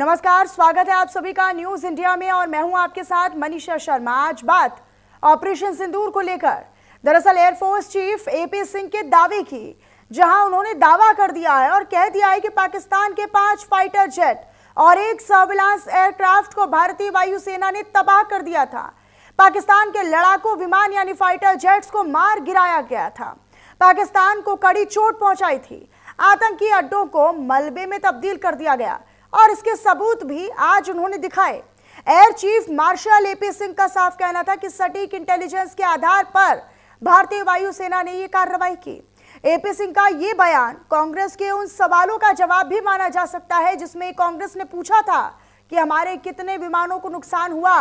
नमस्कार, स्वागत है आप सभी का न्यूज इंडिया में और मैं हूं आपके साथ मनीषा शर्मा। आज बात ऑपरेशन सिंदूर को लेकर। दरअसल एयरफोर्स चीफ एपी सिंह के दावे की, जहां उन्होंने दावा कर दिया है और कह दिया है कि पाकिस्तान के 5 फाइटर जेट और 1 सर्विलांस एयरक्राफ्ट को भारतीय वायुसेना ने तबाह कर दिया था। पाकिस्तान के लड़ाकू विमान यानी फाइटर जेट्स को मार गिराया गया था। पाकिस्तान को कड़ी चोट पहुंचाई थी। आतंकी अड्डों को मलबे में तब्दील कर दिया गया और इसके सबूत भी आज उन्होंने दिखाए। Air chief marshal AP Singh का साफ कहना था कि सटीक इंटेलिजेंस के आधार पर भारतीय वायुसेना ने यह कार्रवाई की। एपी सिंह का यह बयान कांग्रेस के उन सवालों का जवाब भी माना जा सकता है जिसमें कांग्रेस ने पूछा था कि हमारे कितने विमानों को नुकसान हुआ,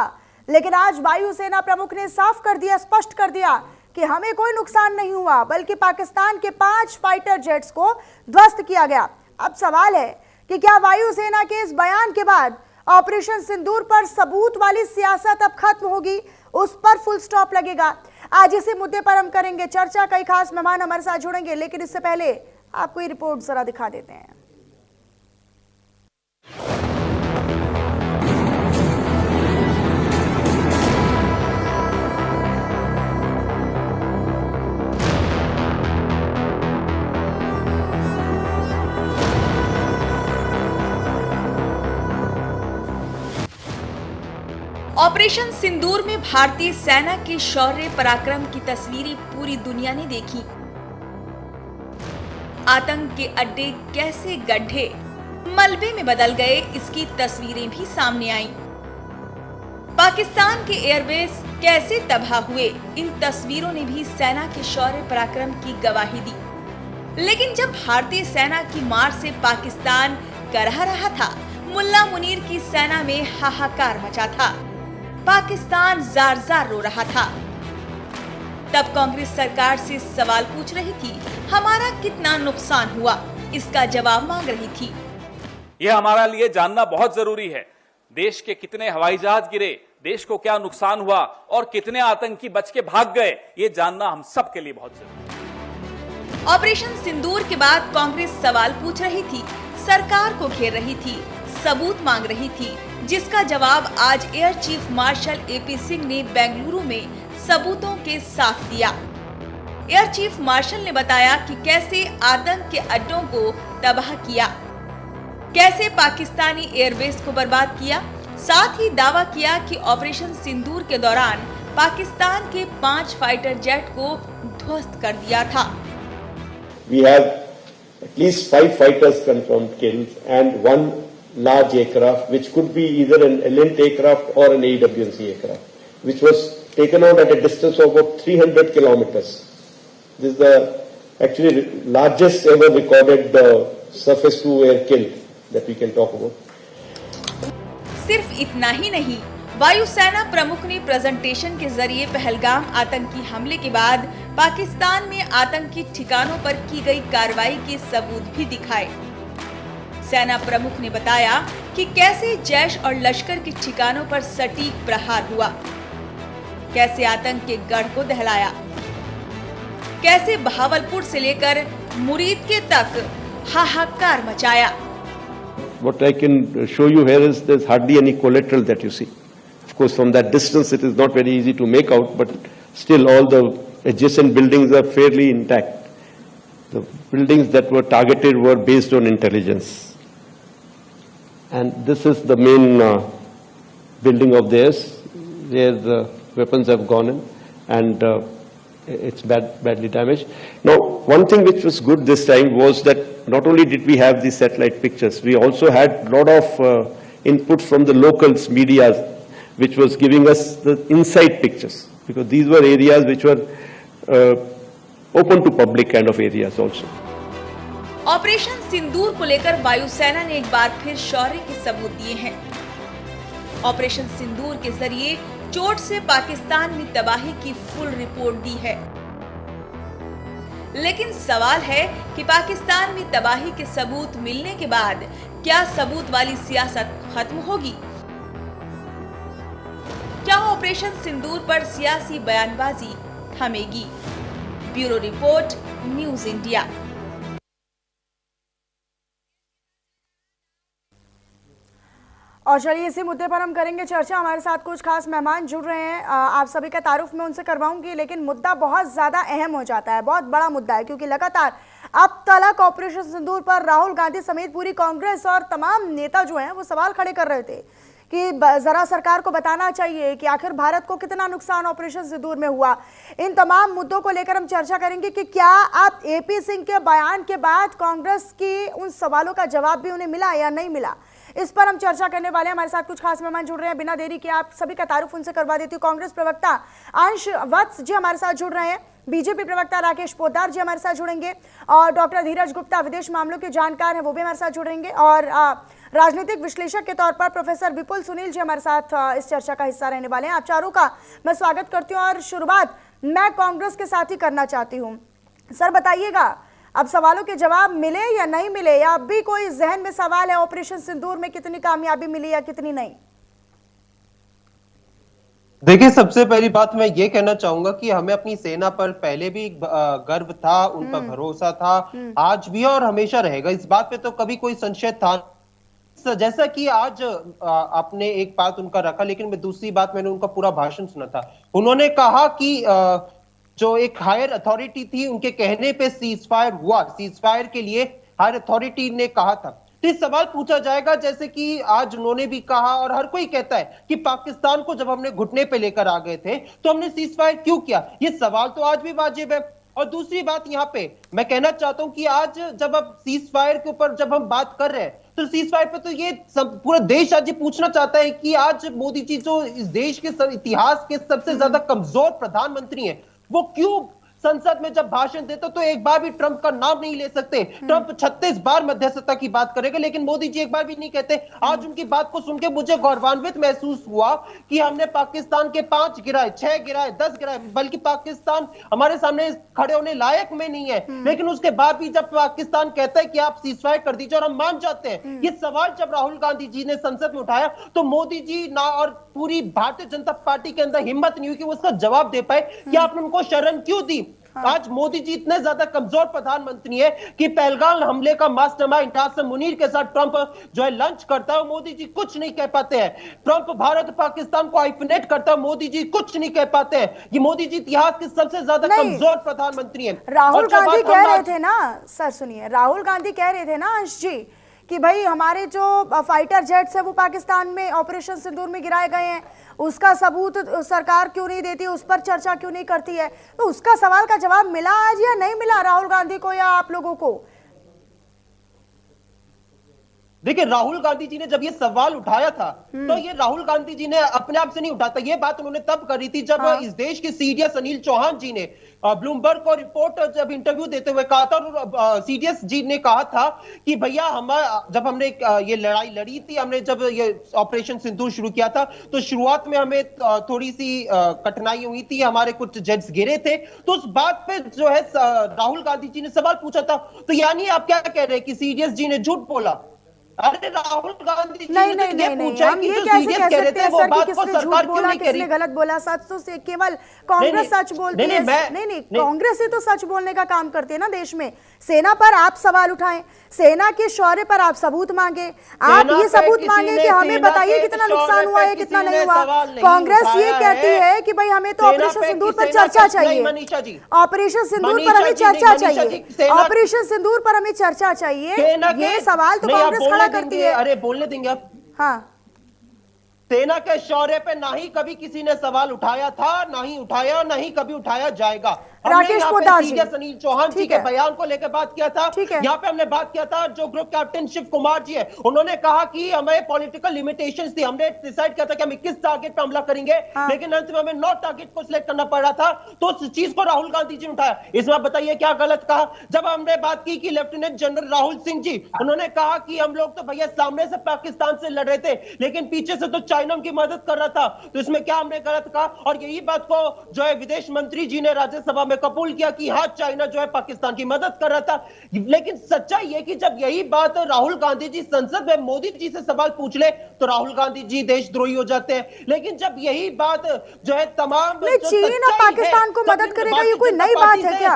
लेकिन आज वायुसेना प्रमुख ने साफ कर दिया, स्पष्ट कर दिया कि हमें कोई नुकसान नहीं हुआ, बल्कि पाकिस्तान के 5 फाइटर जेट्स को ध्वस्त किया गया। अब सवाल है कि क्या वायुसेना के इस बयान के बाद ऑपरेशन सिंदूर पर सबूत वाली सियासत अब खत्म होगी, उस पर फुल स्टॉप लगेगा? आज इसी मुद्दे पर हम करेंगे चर्चा। कई खास मेहमान हमारे साथ जुड़ेंगे, लेकिन इससे पहले आपको ये रिपोर्ट जरा दिखा देते हैं। ऑपरेशन सिंदूर में भारतीय सेना के शौर्य पराक्रम की तस्वीरें पूरी दुनिया ने देखी। आतंक के अड्डे कैसे गड्ढे मलबे में बदल गए, इसकी तस्वीरें भी सामने आईं। पाकिस्तान के एयरबेस कैसे तबाह हुए, इन तस्वीरों ने भी सेना के शौर्य पराक्रम की गवाही दी। लेकिन जब भारतीय सेना की मार से पाकिस्तान करह रहा था, मुल्ला मुनीर की सेना में हाहाकार मचा था। पाकिस्तान जार जार रो रहा था। तब कांग्रेस सरकार से सवाल पूछ रही थी, हमारा कितना नुकसान हुआ, इसका जवाब मांग रही थी। यह हमारा लिए जानना बहुत जरूरी है। देश के कितने हवाई जहाज गिरे, देश को क्या नुकसान हुआ और कितने आतंकी बच के भाग गए, ये जानना हम सब के लिए बहुत जरूरी है। ऑपरेशन सिंदूर के बाद कांग्रेस सवाल पूछ रही थी, सरकार को घेर रही थी, सबूत मांग रही थी, जिसका जवाब आज air chief marshal AP Singh ने बेंगलुरु में सबूतों के साथ दिया। एयर चीफ मार्शल ने बताया कि कैसे आतंक के अड्डों को तबाह किया, कैसे पाकिस्तानी एयरबेस को बर्बाद किया। साथ ही दावा किया कि ऑपरेशन सिंदूर के दौरान पाकिस्तान के 5 फाइटर जेट को ध्वस्त कर दिया था। We have at least 5 fighters confirmed killed and 1 large aircraft, which could be either an Elent aircraft or an AWNC aircraft, which was taken out at a distance of about 300 kilometers. This is the actually largest ever recorded surface to air kill that we can talk about. सिर्फ इतना ही नहीं, वायुसेना प्रमुख ने presentation के जरिए पहलगाम आतंकी हमले के बाद पाकिस्तान में आतंकी ठिकानों पर की गई कार्रवाई के सबूत भी दिखाए। सेना प्रमुख ने बताया कि कैसे जैश और लश्कर के ठिकानों पर सटीक प्रहार हुआ, कैसे आतंक के गढ़ को दहलाया, कैसे बहावलपुर से लेकर मुरीद के तक हाहाकार मचाया। What I can show you here is there's hardly any collateral that you see. Of course, from that distance it is not very easy to make out, but still all the adjacent buildings are fairly intact. The buildings that were targeted were based on intelligence. And this is the main building of theirs, where the weapons have gone in, and it's badly damaged. Now, one thing which was good this time was that not only did we have the satellite pictures, we also had a lot of input from the locals media, which was giving us the inside pictures, because these were areas which were open to public kind of areas also. Operation Sindoor को लेकर वायुसेना ने एक बार फिर शौर्य के सबूत दिए हैं। ऑपरेशन सिंदूर के जरिए चोट से पाकिस्तान में तबाही की फुल रिपोर्ट दी है। लेकिन सवाल है कि पाकिस्तान में तबाही के सबूत मिलने के बाद क्या सबूत वाली सियासत खत्म होगी? क्या ऑपरेशन सिंदूर पर सियासी बयानबाजी थमेगी? Bureau report, news India. और चलिए इसी मुद्दे पर हम करेंगे चर्चा। हमारे साथ कुछ खास मेहमान जुड़ रहे हैं, आप सभी का तारुफ मैं उनसे करवाऊंगी, लेकिन मुद्दा बहुत ज्यादा अहम हो जाता है, बहुत बड़ा मुद्दा है, क्योंकि लगातार अब तक ऑपरेशन सिंदूर पर राहुल गांधी समेत पूरी कांग्रेस और तमाम नेता जो हैं वो सवाल खड़े कर रहे थे कि जरा सरकार को बताना चाहिए कि आखिर भारत को कितना नुकसान ऑपरेशन सिंदूर में हुआ। इन तमाम मुद्दों को लेकर हम चर्चा करेंगे कि क्या अब एपी सिंह के बयान के बाद कांग्रेस की उन सवालों का जवाब भी उन्हें मिला या नहीं मिला, इस पर हम चर्चा करने वाले हैं। हमारे साथ कुछ खास मेहमान जुड़ रहे हैं, बिना देरी के आप सभी का तारुफ उनसे करवा देती हूँ। कांग्रेस प्रवक्ता अंश वत्स जी हमारे साथ जुड़ रहे हैं, बीजेपी प्रवक्ता राकेश पोद्दार जी हमारे साथ जुड़ेंगे, और डॉक्टर धीरज गुप्ता विदेश मामलों के जानकार हैं, वो भी हमारे साथ जुड़ेंगे, और राजनीतिक विश्लेषक के तौर पर प्रोफेसर विपुल सुनील जी हमारे साथ इस चर्चा का हिस्सा रहने वाले हैं। आप चारों का मैं स्वागत करती हूँ और शुरुआत मैं कांग्रेस के साथ ही करना चाहती हूँ। सर बताइएगा, अब सवालों के जवाब मिले या नहीं मिले, या अब भी कोई जहन में सवाल है ऑपरेशन सिंदूर में कितनी कामयाबी मिली या कितनी नहीं? देखिए, सबसे पहली बात मैं ये कहना चाहूंगा कि हमें अपनी सेना पर पहले भी गर्व था, उन पर भरोसा था, आज भी और हमेशा रहेगा। इस बात पे तो कभी कोई संशय था। जैसा कि आज आपने एक बात उनका रखा, लेकिन मैं दूसरी बात मैंने उनका पूरा भाषण सुना था। उन्होंने कहा कि जो एक हायर अथॉरिटी थी उनके कहने पे सीज फायर हुआ, सीज फायर के लिए हायर अथॉरिटी ने कहा था। तो इस सवाल पूछा जाएगा, जैसे कि आज उन्होंने भी कहा और हर कोई कहता है कि पाकिस्तान को जब हमने घुटने पे लेकर आ गए थे तो हमने सीज फायर क्यों किया, ये सवाल तो आज भी वाजिब है। और दूसरी बात यहाँ पे मैं कहना चाहता हूं कि आज जब अब सीज फायर के ऊपर जब हम बात कर रहे हैं तो सीज फायर पे तो ये पूरा देश आज ये पूछना चाहता है कि आज मोदी जी जो इस देश के इतिहास के सबसे ज्यादा कमजोर प्रधानमंत्री हैं, वो क्यों संसद में जब भाषण देते तो एक बार भी ट्रंप का नाम नहीं ले सकते। ट्रंप 36 बार मध्यस्थता की बात करेगा, लेकिन मोदी जी एक बार भी नहीं कहते। आज उनकी बात को सुन के मुझे गौरवान्वित महसूस हुआ कि हमने पाकिस्तान के 5 गिराए, 6 गिराए, 10 गिराए, बल्कि पाकिस्तान हमारे सामने खड़े होने लायक में नहीं है, लेकिन उसके बाद भी जब पाकिस्तान कहता है कि आप सीजफायर कर दीजिए और हम मान जाते हैं, ये सवाल जब राहुल गांधी जी ने संसद में उठाया तो मोदी जी ना और पूरी भारतीय जनता पार्टी के अंदर हिम्मत नहीं हुई कि वो उसका जवाब दे पाए कि आपने उनको शरण क्यों दी। आज मोदी जी इतने ज्यादा कमजोर प्रधानमंत्री है कि पहलगाम हमले का मास्टरमाइंड आसिम मुनीर के साथ ट्रंप जो है लंच करता है, मोदी जी कुछ नहीं कह पाते हैं। ट्रंप भारत पाकिस्तान को आइफनेट करता है, मोदी जी कुछ नहीं कह पाते हैं। ये मोदी जी इतिहास के सबसे ज्यादा कमजोर प्रधानमंत्री है। राहुल गांधी कह रहे थे ना, सर सुनिए, राहुल गांधी कह रहे थे ना अंश जी कि भाई हमारे जो फाइटर जेट्स है वो पाकिस्तान में ऑपरेशन सिंदूर में गिराए गए हैं, उसका सबूत सरकार क्यों नहीं देती, उस पर चर्चा क्यों नहीं करती है। तो उसका सवाल का जवाब मिला आज या नहीं मिला राहुल गांधी को या आप लोगों को? देखिए, राहुल गांधी जी ने जब ये सवाल उठाया था तो ये राहुल गांधी जी ने अपने आप से नहीं उठाता, ये बात उन्होंने तब करी थी जब इस देश के सीडीएस अनिल चौहान जी ने ब्लूमबर्ग को रिपोर्ट जब इंटरव्यू देते हुए कहा था, और सीडीएस जी ने कहा था कि भैया जब हमने ये लड़ाई लड़ी थी, हमने जब ये ऑपरेशन सिंदूर शुरू किया था तो शुरुआत में हमें थोड़ी सी कठिनाई हुई थी, हमारे कुछ जेट्स गिरे थे। तो उस बात पे जो है राहुल गांधी जी ने सवाल पूछा था। तो यानी आप क्या कह रहे हैं कि सीडीएस जी ने झूठ बोला? अरे राहुल गांधी जी नहीं, ने नहीं, नहीं, पूछा हम कि ये जो कैसे सीडीएस कह कह रहे सकते थे हैं वो सर कि बात को किसने सरकार झूठ क्यों बोला नहीं करी? किसने गलत बोला? सच तो से केवल कांग्रेस सच बोलती है। नहीं, कांग्रेस ही तो सच बोलने का काम करती है ना देश में। सेना पर आप सवाल उठाएं, सेना के शौर्य पर आप सबूत मांगे, आप ये सबूत मांगे कि हमें बताइए कितना नुकसान हुआ है कितना नहीं हुआ। कांग्रेस ये कहती है कि भाई हमें तो ऑपरेशन सिंदूर पर चर्चा चाहिए, ऑपरेशन सिंदूर पर हमें चर्चा चाहिए, ऑपरेशन सिंदूर पर हमें चर्चा चाहिए, ये सवाल तो कांग्रेस खड़ा करती है। अरे बोलने देंगे आप? हाँ, सेना के शौर्य पे ना ही कभी किसी ने सवाल उठाया था, ना ही उठाया, ना ही कभी उठाया जाएगा। राकेश पोद्दार जी, अनिल चौहान जी के बयान को लेकर बात किया था, यहाँ पे हमने बात किया था जो ग्रुप कैप्टन शिव कुमार जी है, उन्होंने कहा कि हमें पॉलिटिकल लिमिटेशंस थी, हमने डिसाइड किया था कि हम 21 टारगेट पे हमला करेंगे, लेकिन अंत में हमें 9 टारगेट को सिलेक्ट करना पड़ रहा था। तो उस चीज को राहुल गांधी जी ने उठाया। इसमें बताइए क्या गलत कहा? जब हमने बात की कि लेफ्टिनेंट जनरल राहुल सिंह जी, उन्होंने कहा कि हम लोग तो भैया सामने से पाकिस्तान से लड़ रहे थे, लेकिन पीछे से तो चाइना की मदद कर रहा था, तो इसमें क्या हमने गलत कहा? और यही बात को जो है विदेश मंत्री जी ने राज्यसभा में कबूल किया कि हाँ, चाइना जो है पाकिस्तान की मदद कर रहा था। लेकिन सच्चाई है कि जब यही बात राहुल गांधी जी संसद में मोदी जी से सवाल पूछ ले तो राहुल गांधी जी देशद्रोही हो जाते हैं। लेकिन जब यही बात जो है तमाम चीन और पाकिस्तान को मदद करेगा, ये कोई नई बात है क्या?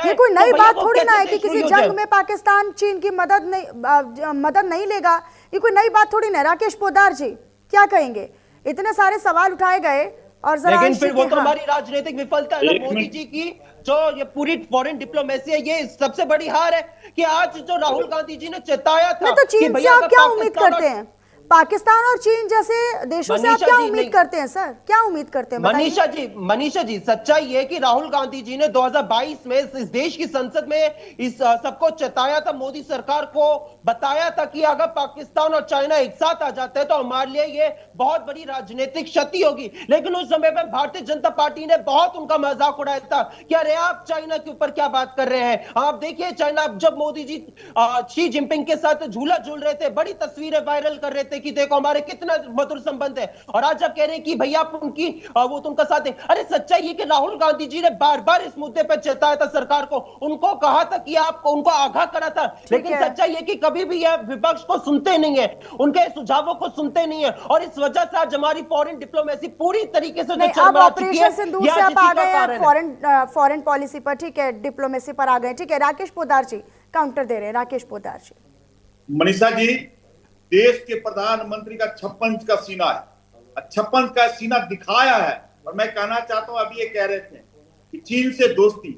ये कोई नई बात थोड़ी ना है कि किसी जंग में पाकिस्तान चीन की मदद नहीं लेगा। ये कोई नई बात थोड़ी ना। राकेश पोद्दार जी क्या कहेंगे? इतने सारे सवाल उठाए गए और जरा लेकिन फिर वो तो हाँ। हमारी राजनीतिक विफलता है ना मोदी जी की, जो ये पूरी फॉरेन डिप्लोमेसी है, ये सबसे बड़ी हार है कि आज जो राहुल गांधी जी ने चेताया था नहीं तो कि चीन से भैया आप क्या अगर उम्मीद पाकिस्तान करते हैं? पाकिस्तान और चीन जैसे देशों से आप मनीषा क्या जी, उम्मीद नहीं। करते हैं सर? क्या उम्मीद करते हैं बताइए? मनीषा जी सच्चाई है कि राहुल गांधी जी ने 2022 में इस देश की संसद में इस सबको चेताया था, मोदी सरकार को बताया था कि अगर पाकिस्तान और चाइना एक साथ आ जाते हैं तो हमारे लिए ये बहुत बड़ी राजनीतिक क्षति होगी। लेकिन उस समय पर भारतीय जनता पार्टी ने बहुत उनका मजाक उड़ाया था कि अरे आप चाइना के ऊपर क्या बात कर रहे हैं। आप देखिए चाइना, जब मोदी जी शी जिनपिंग के साथ झूला झूल रहे थे, बड़ी तस्वीरें वायरल कर रहे थे कि देखो हमारे कितना मधुर संबंध है, और आज आप कह रहे हैं कि भैया आप उनकी वो तो उनका साथ है। अरे सच्चाई है कि राहुल गांधी जी ने बार बार इस मुद्दे पर चेताया था सरकार को, उनको कहा था कि आपको उनको आगाह करा था, लेकिन सच्चाई है कि कभी भी यह विपक्ष को सुनते नहीं है, उनके सुझावों को सुनते नहीं है, और इस वजह से आज हमारी फॉरेन डिप्लोमेसी पूरी तरीके से अब ऑपरेशन सिंदूर से आप आ गए हैं फॉरेन पॉलिसी पर, ठीक है, डिप्लोमेसी पर आ गए, ठीक है। राकेश पोद्दार जी काउंटर दे रहे हैं। राकेश पोद्दार जी। मनीषा जी, देश के प्रधानमंत्री का 56 का सीना है, 56 का सीना दिखाया है। और मैं कहना चाहता हूं, अभी ये कह रहे थे कि चीन से दोस्ती,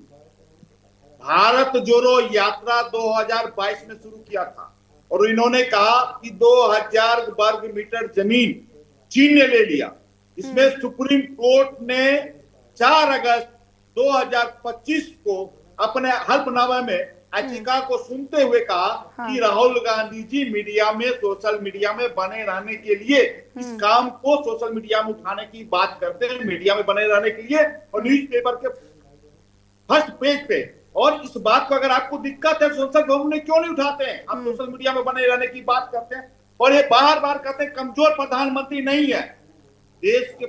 भारत जोड़ो यात्रा 2022 में शुरू किया था और इन्होंने कहा कि 2000 वर्ग मीटर जमीन चीन ने ले लिया। इसमें सुप्रीम कोर्ट ने 4 अगस्त 2025 को अपने हल्फनामे में याचिका को सुनते हुए कहा कि राहुल गांधी जी मीडिया में, सोशल मीडिया में बने रहने के लिए इस काम को सोशल मीडिया में उठाने की बात करते हैं, मीडिया में बने रहने के लिए और न्यूज़पेपर के फर्स्ट पेज पे। और इस बात को अगर आपको दिक्कत है संसद भवन में क्यों नहीं उठाते हैं? आप सोशल मीडिया में बने रहने की बात करते हैं और ये बार बार कहते हैं कमजोर प्रधानमंत्री नहीं है। देश के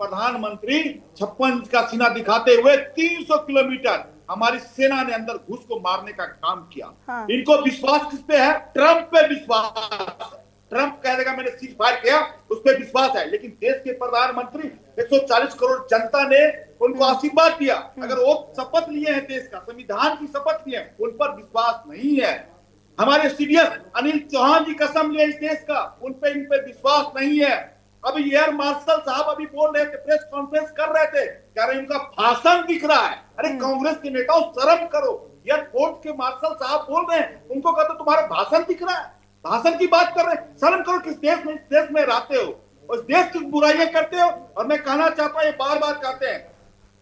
प्रधानमंत्री 56 का सीना दिखाते हुए 300 किलोमीटर हमारी सेना ने अंदर घुस को मारने का काम किया। इनको विश्वास किस पे है? ट्रंप पे विश्वास। ट्रंप कह देगा मैंने सीज फायर किया, उस पर विश्वास है। लेकिन देश के प्रधानमंत्री 140 करोड़ जनता ने उनको आशीर्वाद दिया, अगर वो शपथ लिए हैं देश का, संविधान की शपथ लिए हैं, उन पर विश्वास नहीं है। हमारे सीडीएस अनिल चौहान जी कसम लिए इस देश का, उन पे विश्वास नहीं है। अभी एयर मार्शल साहब अभी बोल रहे थे, प्रेस कॉन्फ्रेंस कर रहे थे, कह रहे उनका भाषण दिख रहा है। अरे कांग्रेस के नेताओं शर्म करो, एयरफोर्स के मार्शल साहब बोल रहे हैं, उनको कहते तुम्हारा भाषण दिख रहा है, भाषण की बात कर रहे हैं। शर्म करो, किस देश में, इस देश में रहते हो और इस देश की बुराइयां करते हो। और मैं कहना चाहता हूं, ये बार बार कहते हैं,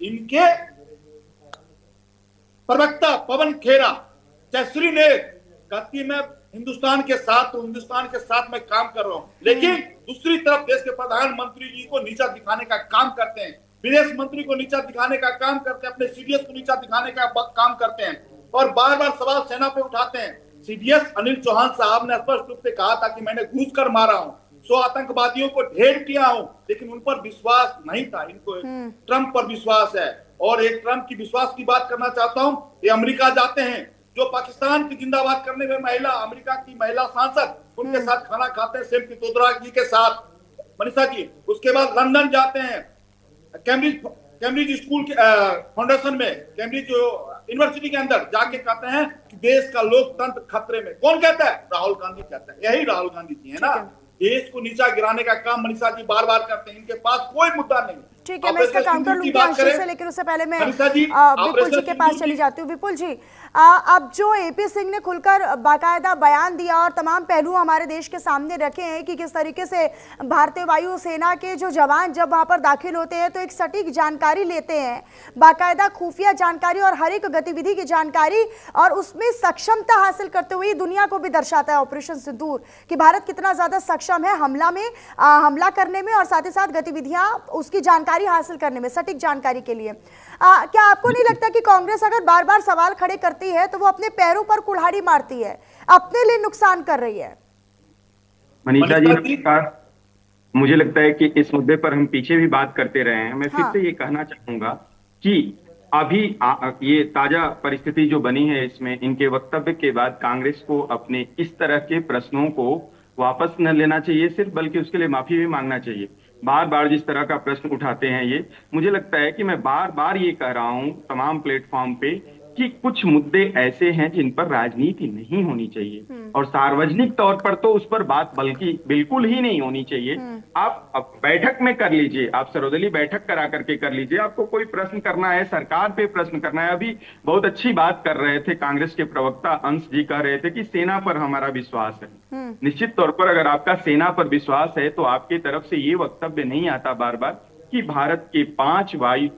इनके प्रवक्ता पवन खेरा, जयश्री ने कहती मैं हिंदुस्तान के साथ हूं, हिंदुस्तान के साथ मैं काम कर रहा हूं, लेकिन दूसरी तरफ देश के प्रधानमंत्री जी को नीचा दिखाने का काम करते हैं, विदेश मंत्री को नीचा दिखाने का काम करते हैं, अपने सीडीएस को नीचा दिखाने का काम करते हैं और बार बार सवाल सेना पे उठाते हैं। सीडीएस अनिल चौहान साहब ने स्पष्ट रूप से कहा था कि मैंने घुस कर मारा हूं, 100 आतंकवादियों को ढेर किया हूं, लेकिन उन पर विश्वास नहीं था। इनको ट्रंप पर विश्वास है। और एक ट्रंप की विश्वास की बात करना चाहता हूं, ये अमेरिका जाते हैं, जो पाकिस्तान की जिंदाबाद करने में महिला, अमेरिका की महिला सांसद, उनके साथ खाना खाते हैं, सेम पित्रोदा जी के साथ, मनीषा जी। उसके बाद लंदन जाते हैं, कैम्ब्रिज स्कूल के फाउंडेशन में, कैम्ब्रिज यूनिवर्सिटी के अंदर जाके कहते हैं कि देश का लोकतंत्र खतरे में। कौन कहता है? राहुल गांधी कहता है। यही राहुल गांधी जी है ना। देश को नीचा गिराने का काम मनीषा जी बार बार करते हैं, इनके पास कोई मुद्दा नहीं। ठीक है, मैं इसका काउंटर लूंगी अंशु से, लेकिन उससे पहले मैं विपुल जी के पास चली जाती हूँ। विपुल जी, अब जो एपी सिंह ने खुलकर बाकायदा बयान दिया और तमाम पहलू हमारे देश के सामने रखे हैं कि किस तरीके से भारतीय वायु सेना के जो जवान जब वहां पर दाखिल होते हैं तो एक सटीक जानकारी लेते हैं, बाकायदा खुफिया जानकारी और हर एक गतिविधि की जानकारी, और उसमें सक्षमता हासिल करते हुए दुनिया को भी दर्शाता है ऑपरेशन सिंदूर कि भारत कितना ज्यादा सक्षम है हमला करने में और साथ ही साथ गतिविधियां उसकी जानकारी हासिल करने में, सटीक जानकारी के लिए। क्या आपको नहीं लगता कि कांग्रेस अगर बार बार सवाल खड़े करती है तो वो अपने पैरों पर कुल्हाड़ी मारती है, अपने लिए नुकसान कर रही है? मनीषा जी नमस्कार। मुझे लगता है कि इस मुद्दे पर हम पीछे भी बात करते रहे हैं। मैं फिर से ये कहना चाहूंगा कि अभी ये ताजा परिस्थिति जो बनी है, इसमें इनके वक्तव्य के बाद कांग्रेस को अपने इस तरह के प्रश्नों को वापस न लेना चाहिए सिर्फ, बल्कि उसके लिए माफी भी मांगना चाहिए। बार बार जिस तरह का प्रश्न उठाते हैं ये, मुझे लगता है कि मैं बार बार ये कह रहा हूं तमाम प्लेटफॉर्म पे कि कुछ मुद्दे ऐसे हैं जिन पर राजनीति नहीं होनी चाहिए और सार्वजनिक तौर पर तो उस पर बात बल्कि बिल्कुल ही नहीं होनी चाहिए। आप अब बैठक में कर लीजिए, आप सर्वदलीय बैठक करा करके कर लीजिए, आपको कोई प्रश्न करना है, सरकार पे प्रश्न करना है। अभी बहुत अच्छी बात कर रहे थे कांग्रेस के प्रवक्ता अंश जी, कह रहे थे कि सेना पर हमारा विश्वास है। निश्चित तौर पर अगर आपका सेना पर विश्वास है तो आपकी तरफ से ये वक्तव्य नहीं आता बार बार कि भारत के 5 वायु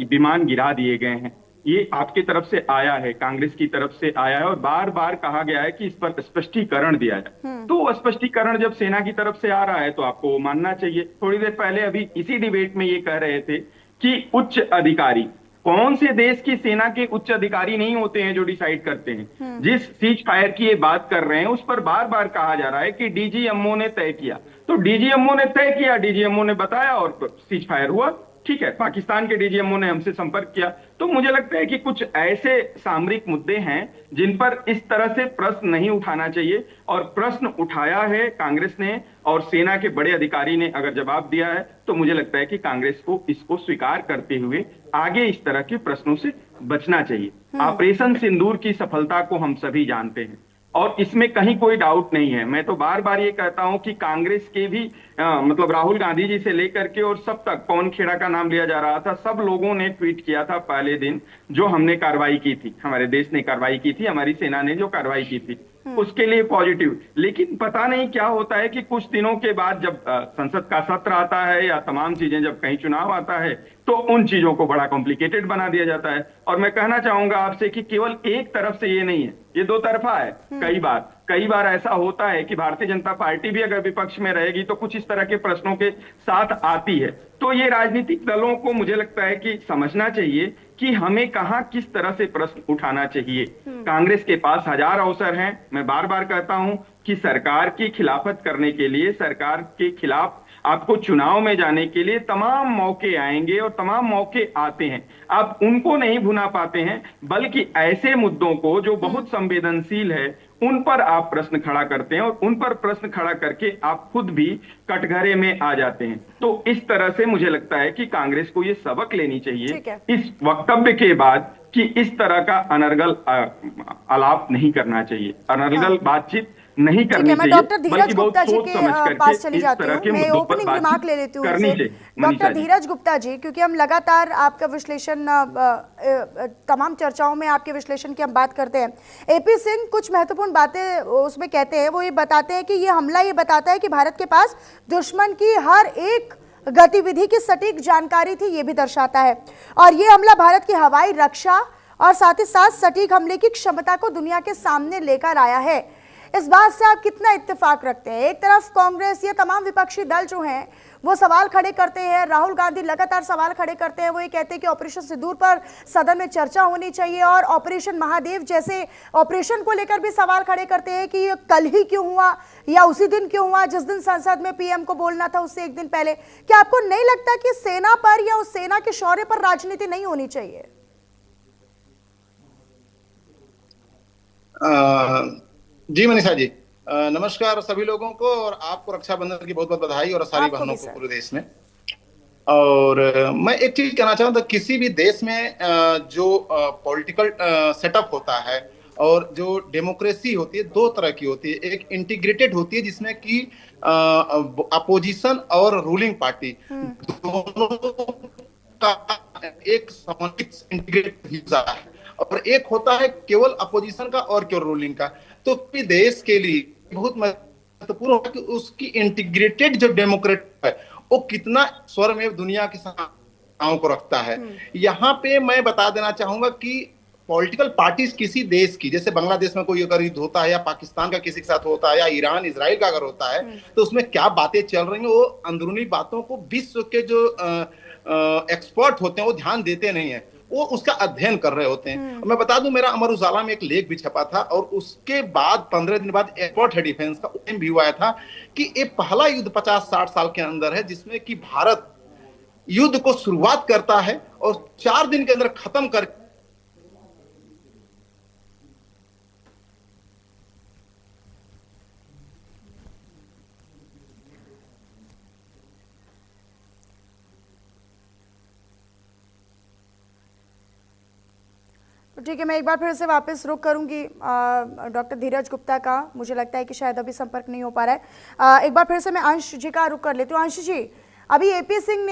विमान गिरा दिए गए हैं। ये आपकी तरफ से आया है, कांग्रेस की तरफ से आया है और बार बार कहा गया है कि इस पर स्पष्टीकरण दिया जाए। तो स्पष्टीकरण जब सेना की तरफ से आ रहा है तो आपको मानना चाहिए। थोड़ी देर पहले अभी इसी डिबेट में ये कह रहे थे कि उच्च अधिकारी, कौन से देश की सेना के उच्च अधिकारी नहीं होते हैं जो डिसाइड करते हैं। जिस सीज फायर की ये बात कर रहे हैं उस पर बार बार कहा जा रहा है कि डीजीएमओ ने तय किया, तो डीजीएमओ ने तय किया, डीजीएमओ ने बताया और सीज फायर हुआ। ठीक है, पाकिस्तान के डीजीएमओ ने हमसे संपर्क किया। तो मुझे लगता है कि कुछ ऐसे सामरिक मुद्दे हैं जिन पर इस तरह से प्रश्न नहीं उठाना चाहिए, और प्रश्न उठाया है कांग्रेस ने और सेना के बड़े अधिकारी ने अगर जवाब दिया है तो मुझे लगता है कि कांग्रेस को इसको स्वीकार करते हुए आगे इस तरह के प्रश्नों से बचना चाहिए। ऑपरेशन सिंदूर की सफलता को हम सभी जानते हैं और इसमें कहीं कोई डाउट नहीं है। मैं तो बार बार ये कहता हूं कि कांग्रेस के भी मतलब राहुल गांधी जी से लेकर के और सब तक, पवन खेड़ा का नाम लिया जा रहा था, सब लोगों ने ट्वीट किया था पहले दिन जो हमने कार्रवाई की थी, हमारे देश ने कार्रवाई की थी, हमारी सेना ने जो कार्रवाई की थी उसके लिए पॉजिटिव। लेकिन पता नहीं क्या होता है कि कुछ दिनों के बाद जब संसद का सत्र आता है या तमाम चीजें, जब कहीं चुनाव आता है तो उन चीजों को बड़ा कॉम्प्लिकेटेड बना दिया जाता है। और मैं कहना चाहूंगा आपसे कि केवल एक तरफ से ये नहीं है, ये दो तरफा है। कई बार ऐसा होता है कि भारतीय जनता पार्टी भी अगर विपक्ष में रहेगी तो कुछ इस तरह के प्रश्नों के साथ आती है। तो ये राजनीतिक दलों को मुझे लगता है कि समझना चाहिए कि हमें कहां किस तरह से प्रश्न उठाना चाहिए। कांग्रेस के पास हजार अवसर हैं। मैं बार बार कहता हूं कि सरकार की खिलाफत करने के लिए, सरकार के खिलाफ आपको चुनाव में जाने के लिए तमाम मौके आएंगे और तमाम मौके आते हैं। आप उनको नहीं भुना पाते हैं, बल्कि ऐसे मुद्दों को जो बहुत संवेदनशील है उन पर आप प्रश्न खड़ा करते हैं और उन पर प्रश्न खड़ा करके आप खुद भी कटघरे में आ जाते हैं। तो इस तरह से मुझे लगता है कि कांग्रेस को ये सबक लेनी चाहिए इस वक्तव्य के बाद कि इस तरह का अनर्गल आलाप नहीं करना चाहिए, अनर्गल बातचीत नहीं करनी चाहिए। मैं डॉक्टर धीरज गुप्ता जी के पास चली जाती हूँ। मैं ओपनिंग रिमार्क ले लेती हूँ डॉक्टर धीरज गुप्ता जी, क्योंकि हम लगातार आपका विश्लेषण, तमाम चर्चाओं में आपके विश्लेषण की हम बात करते हैं। एपी सिंह कुछ महत्वपूर्ण बातें उसमें कहते हैं। वो ये बताते हैं कि ये हमला ये बताता है कि भारत के पास दुश्मन की हर एक गतिविधि की सटीक जानकारी थी, ये भी दर्शाता है। और ये हमला भारत की हवाई रक्षा और साथ ही साथ सटीक हमले की क्षमता को दुनिया के सामने लेकर आया है। इस बात से आप कितना इत्तेफाक रखते हैं? एक तरफ कांग्रेस, ये तमाम विपक्षी दल जो हैं वो सवाल खड़े करते हैं, राहुल गांधी लगातार सवाल खड़े करते हैं। वो ये कहते हैं कि ऑपरेशन सिंदूर पर सदन में चर्चा होनी चाहिए, और ऑपरेशन महादेव जैसे ऑपरेशन को लेकर भी सवाल खड़े करते हैं कि ये कल ही क्यों हुआ या उसी दिन क्यों हुआ जिस दिन संसद में पीएम को बोलना था उससे एक दिन पहले। क्या आपको नहीं लगता कि सेना पर या उस सेना के शौर्य पर राजनीति नहीं होनी चाहिए? जी मनीषा जी, नमस्कार सभी लोगों को, और आपको रक्षाबंधन की बहुत बहुत बधाई और सारी बहनों को पूरे देश में। और मैं एक चीज कहना चाहूँ, तो किसी भी देश में जो पॉलिटिकल सेटअप होता है और जो डेमोक्रेसी होती है, दो तरह की होती है। एक इंटीग्रेटेड होती है जिसमें कि अपोजिशन और रूलिंग पार्टी दोनों का एक समन्वित इंटीग्रेटेड हिस्सा है, और एक होता है केवल अपोजिशन का और केवल रूलिंग का। तो देश के लिए बहुत महत्वपूर्ण है कि उसकी इंटीग्रेटेड जो डेमोक्रेट है वो कितना स्वर में दुनिया की समस्याओं को रखता है। यहाँ पे मैं बता देना चाहूंगा कि पॉलिटिकल पार्टीज किसी देश की, जैसे बांग्लादेश में कोई अगर युद्ध होता है या पाकिस्तान का किसी के साथ होता है या ईरान इजराइल का अगर होता है, तो उसमें क्या बातें चल रही हैं वो अंदरूनी बातों को विश्व के जो एक्सपर्ट होते हैं वो ध्यान देते नहीं है, वो उसका अध्ययन कर रहे होते हैं। मैं बता दूं, मेरा अमर उजाला में एक लेख भी छपा था, और उसके बाद 15 दिन बाद एयरपोर्ट है डिफेंस का भी हुआ था कि ये पहला युद्ध 50-60 साल के अंदर है जिसमें कि भारत युद्ध को शुरुआत करता है और 4 दिन के अंदर खत्म कर ठीक है, मैं एक बार फिर से वापस रुक करूंगी डॉक्टर धीरज गुप्ता का। मुझे लगता है कि शायद अभी संपर्क नहीं हो पा रहा है। एक बार फिर से मैं अंश जी का रुक कर लेती हूँ। अंश जी, अभी एपी सिंह ने